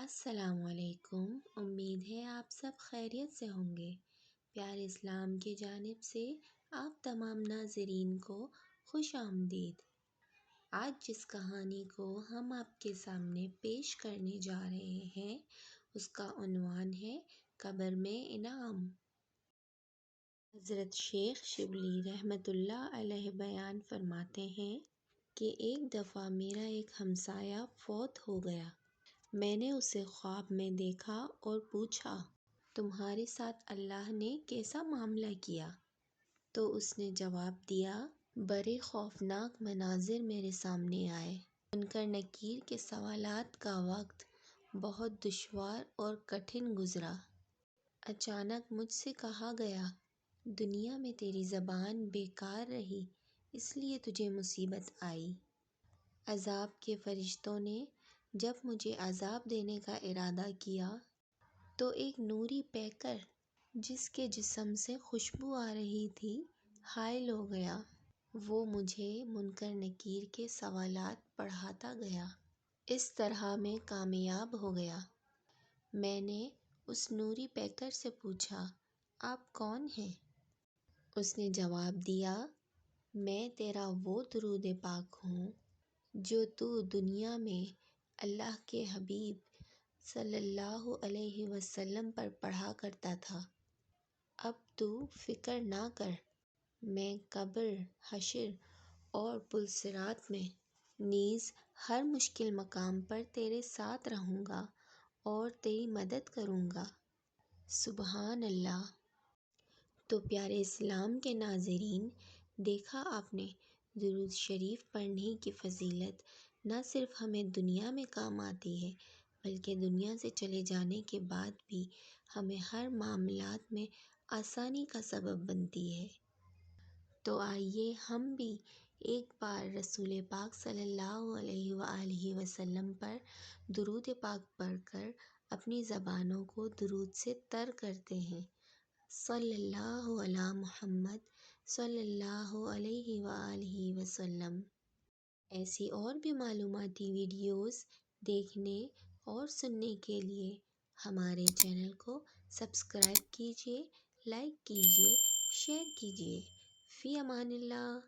السلام علیکم۔ امید ہے آپ سب خیریت سے ہوں گے۔ پیارے اسلام کی جانب سے آپ تمام ناظرین کو خوش آمدید۔ آج جس کہانی کو ہم آپ کے سامنے پیش کرنے جا رہے ہیں اس کا عنوان ہے قبر میں انعام۔ حضرت شیخ شبلی رحمۃ اللہ علیہ بیان فرماتے ہیں کہ ایک دفعہ میرا ایک ہمسایہ فوت ہو گیا۔ میں نے اسے خواب میں دیکھا اور پوچھا، تمہارے ساتھ اللہ نے کیسا معاملہ کیا؟ تو اس نے جواب دیا، بڑے خوفناک مناظر میرے سامنے آئے۔ منکر نکیر کے سوالات کا وقت بہت دشوار اور کٹھن گزرا۔ اچانک مجھ سے کہا گیا، دنیا میں تیری زبان بیکار رہی، اس لیے تجھے مصیبت آئی۔ عذاب کے فرشتوں نے جب مجھے عذاب دینے کا ارادہ کیا تو ایک نوری پیکر جس کے جسم سے خوشبو آ رہی تھی حائل ہو گیا۔ وہ مجھے منکر نکیر کے سوالات پڑھاتا گیا۔ اس طرح میں کامیاب ہو گیا۔ میں نے اس نوری پیکر سے پوچھا، آپ کون ہیں؟ اس نے جواب دیا، میں تیرا وہ درود پاک ہوں جو تو دنیا میں اللہ کے حبیب صلی اللہ علیہ وسلم پر پڑھا کرتا تھا۔ اب تو فکر نہ کر، میں قبر، حشر اور پلصراط میں نیز ہر مشکل مقام پر تیرے ساتھ رہوں گا اور تیری مدد کروں گا۔ سبحان اللہ۔ تو پیارے اسلام کے ناظرین، دیکھا آپ نے، درود شریف پڑھنے کی فضیلت نہ صرف ہمیں دنیا میں کام آتی ہے بلکہ دنیا سے چلے جانے کے بعد بھی ہمیں ہر معاملات میں آسانی کا سبب بنتی ہے۔ تو آئیے ہم بھی ایک بار رسول پاک صلی اللہ علیہ وآلہ وسلم پر درود پاک پڑھ کر اپنی زبانوں کو درود سے تر کرتے ہیں۔ صلی اللہ علی محمد صلی اللہ علیہ وآلہ وسلم۔ ایسی اور بھی معلوماتی ویڈیوز دیکھنے اور سننے کے لیے ہمارے چینل کو سبسکرائب کیجیے، لائک کیجیے، شیئر کیجیے۔ فی امان اللہ۔